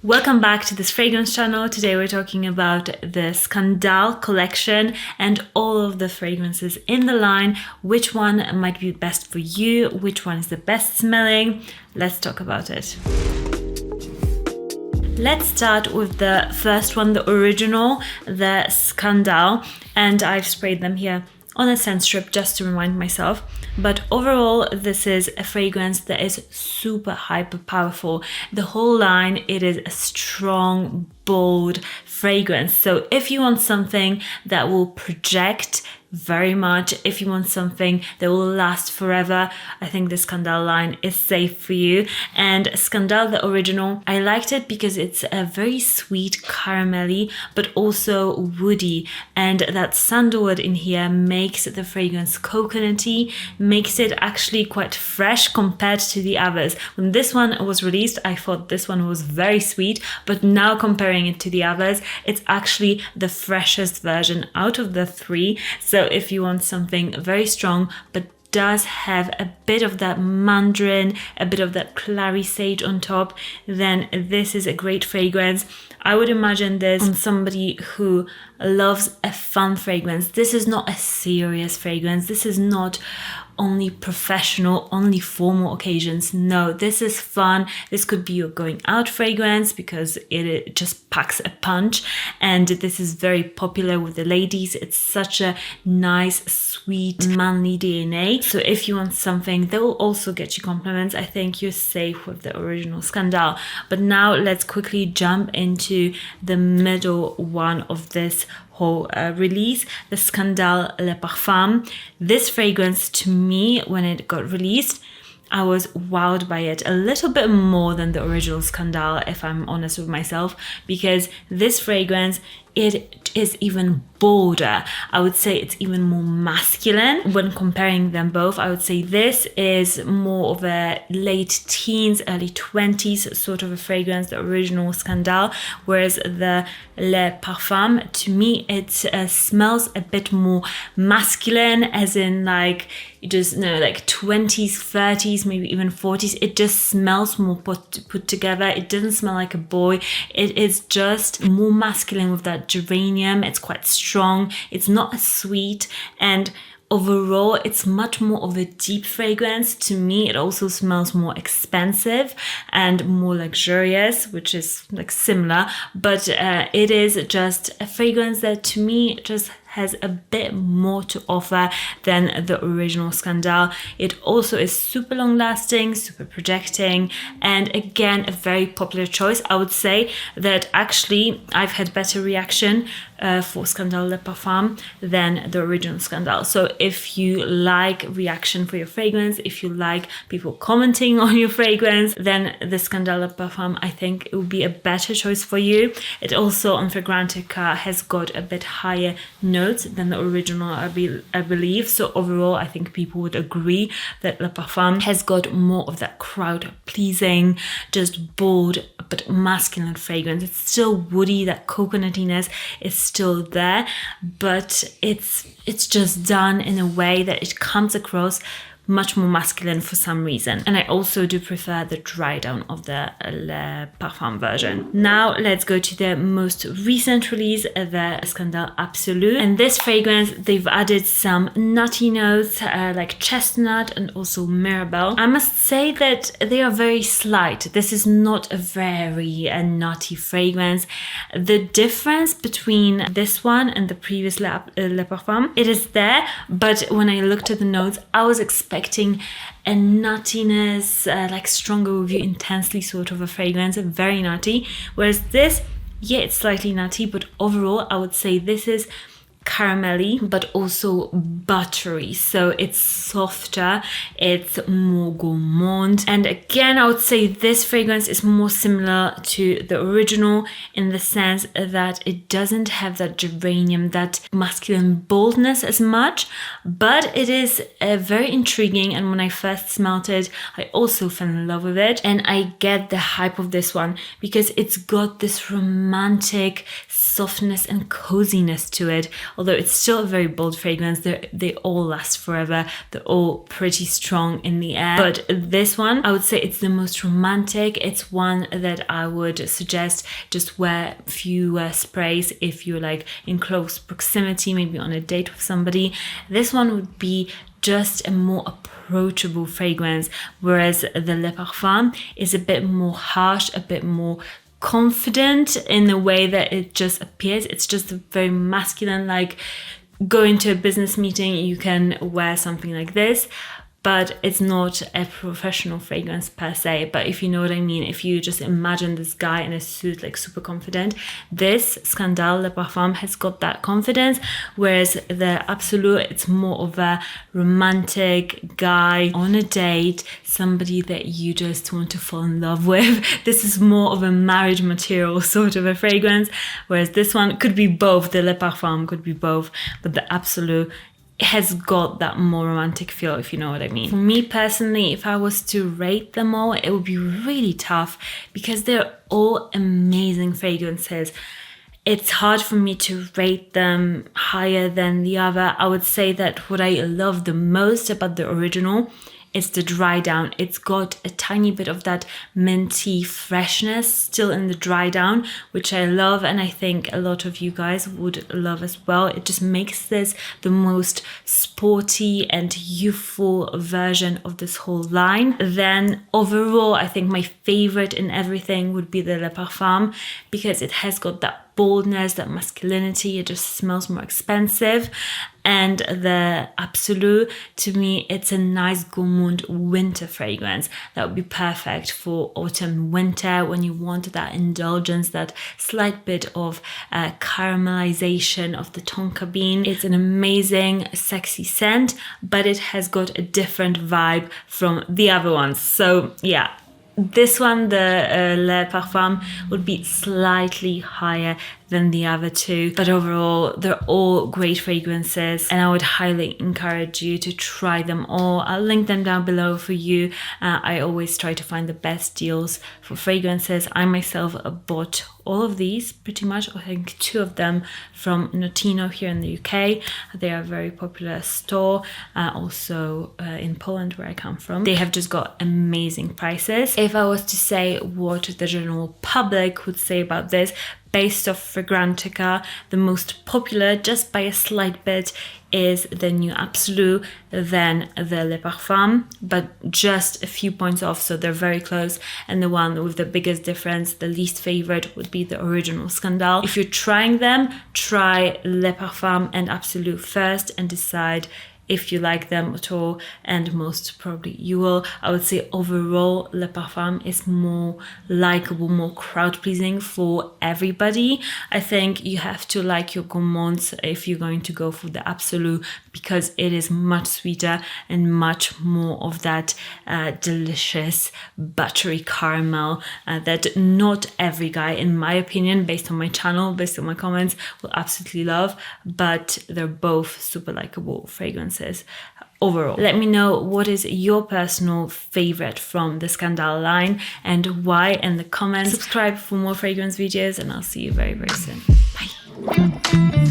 Welcome back to this fragrance channel. Today we're talking about the Scandal collection and all of the fragrances in the line. Which one might be best for you? Which one is the best smelling? Let's talk about it. Let's start with the first one, the original, the Scandal, and I've sprayed them here on a scent strip just to remind myself. But overall, this is a fragrance that is super hyper powerful. The whole line, it is a strong, bold fragrance. So if you want something that will project very much, if you want something that will last forever, I think the Scandal line is safe for you. And Scandal, the original, I liked it because it's a very sweet caramelly, but also woody. And that sandalwood in here makes the fragrance coconutty, makes it actually quite fresh compared to the others. When this one was released, I thought this one was very sweet, but now comparing it to the others, it's actually the freshest version out of the three. So if you want something very strong, but does have a bit of that mandarin, a bit of that clary sage on top, then this is a great fragrance. I would imagine this on somebody who loves a fun fragrance. This is not a serious fragrance. This is not only professional, only formal occasions. No, this is fun. This could be your going out fragrance because it just packs a punch, and this is very popular with the ladies. It's such a nice, sweet, manly DNA. So if you want something that will also get you compliments, I think you're safe with the original Scandal. But now let's quickly jump into the middle one of this whole release, the Scandal Le Parfum. This fragrance, to me, when it got released, I was wowed by it a little bit more than the original Scandal, if I'm honest with myself, because this fragrance, it is even bolder. I would say it's even more masculine. When comparing them both, I would say this is more of a late teens, early 20s sort of a fragrance, the original Scandal, whereas the Le Parfum, to me, it smells a bit more masculine, as in like, you just know, like 20s, 30s, maybe even 40s. It just smells more put together. It doesn't smell like a boy. It is just more masculine with that geranium. It's quite strong. It's not as sweet, and overall, it's much more of a deep fragrance. To me, it also smells more expensive and more luxurious, which is like similar, but it is just a fragrance that to me just has a bit more to offer than the original Scandal. It also is super long lasting, super projecting, and again, a very popular choice. I would say that actually I've had better reaction for Scandal Le Parfum than the original Scandal. So if you like reaction for your fragrance, if you like people commenting on your fragrance, then the Scandal Le Parfum, I think it would be a better choice for you. It also on Fragrantica has got a bit higher notes than the original, I believe. So overall, I think people would agree that Le Parfum has got more of that crowd pleasing, just bold but masculine fragrance. It's still woody, that coconutiness is still there, but it's just done in a way that it comes across much more masculine for some reason. And I also do prefer the dry down of the Le Parfum version. Now let's go to the most recent release, the Scandal Absolu. And this fragrance, they've added some nutty notes like chestnut and also mirabelle. I must say that they are very slight. This is not a very nutty fragrance. The difference between this one and the previous Le Parfum, it is there, but when I looked at the notes, I was expecting a nuttiness, like stronger with you intensely sort of a fragrance, very nutty. Whereas this, yeah, it's slightly nutty, but overall I would say this is caramelly, but also buttery. So it's softer, it's more gourmand. And again, I would say this fragrance is more similar to the original in the sense that it doesn't have that geranium, that masculine boldness as much, but it is very intriguing. And when I first smelled it, I also fell in love with it. And I get the hype of this one because it's got this romantic softness and coziness to it. although it's still a very bold fragrance. They all last forever. They're all pretty strong in the air. But this one, I would say it's the most romantic. It's one that I would suggest just wear fewer sprays if you're like in close proximity, maybe on a date with somebody. This one would be just a more approachable fragrance, whereas the Le Parfum is a bit more harsh, a bit more confident in the way that it just appears. It's just a very masculine, like going to a business meeting, you can wear something like this, but it's not a professional fragrance per se. But if you know what I mean, if you just imagine this guy in a suit, like super confident, this Scandale Le Parfum has got that confidence, whereas the Absolu, it's more of a romantic guy on a date, somebody that you just want to fall in love with. This is more of a marriage material sort of a fragrance, whereas this one could be both. The Le Parfum could be both, but the Absolu has got that more romantic feel, if you know what I mean. For me personally, if I was to rate them all, it would be really tough because they're all amazing fragrances. It's hard for me to rate them higher than the other. I would say that what I love the most about the original is the dry down. It's got a tiny bit of that minty freshness still in the dry down, which I love, and I think a lot of you guys would love as well. It just makes this the most sporty and youthful version of this whole line. Then overall, I think my favorite in everything would be the Le Parfum, because it has got that boldness, that masculinity. It just smells more expensive. And the Absolu, to me, it's a nice gourmand winter fragrance that would be perfect for autumn, winter, when you want that indulgence, that slight bit of caramelization of the tonka bean. It's an amazing, sexy scent, but it has got a different vibe from the other ones. So yeah, this one, the Le Parfum, would be slightly higher than the other two, but overall they're all great fragrances and I would highly encourage you to try them all. I'll link them down below for you. I always try to find the best deals for fragrances. I myself bought all of these pretty much, I think 2 of them from Notino here in the UK. They are a very popular store, also in Poland where I come from. They have just got amazing prices. If I was to say what the general public would say about this, based off Fragrantica, the most popular, just by a slight bit, is the new Absolu, then the Le Parfum, but just a few points off, so they're very close. And the one with the biggest difference, the least favorite, would be the original Scandale. If you're trying them, try Le Parfum and Absolu first and decide if you like them at all, and most probably you will. I would say overall Le Parfum is more likable, more crowd-pleasing for everybody. I think you have to like your gourmands if you're going to go for the Absolu, because it is much sweeter and much more of that delicious buttery caramel that not every guy, in my opinion, based on my channel, based on my comments, will absolutely love, but they're both super likable fragrances overall. Let me know what is your personal favorite from the Scandale line and why in the comments. Subscribe for more fragrance videos and I'll see you very, very soon. Bye.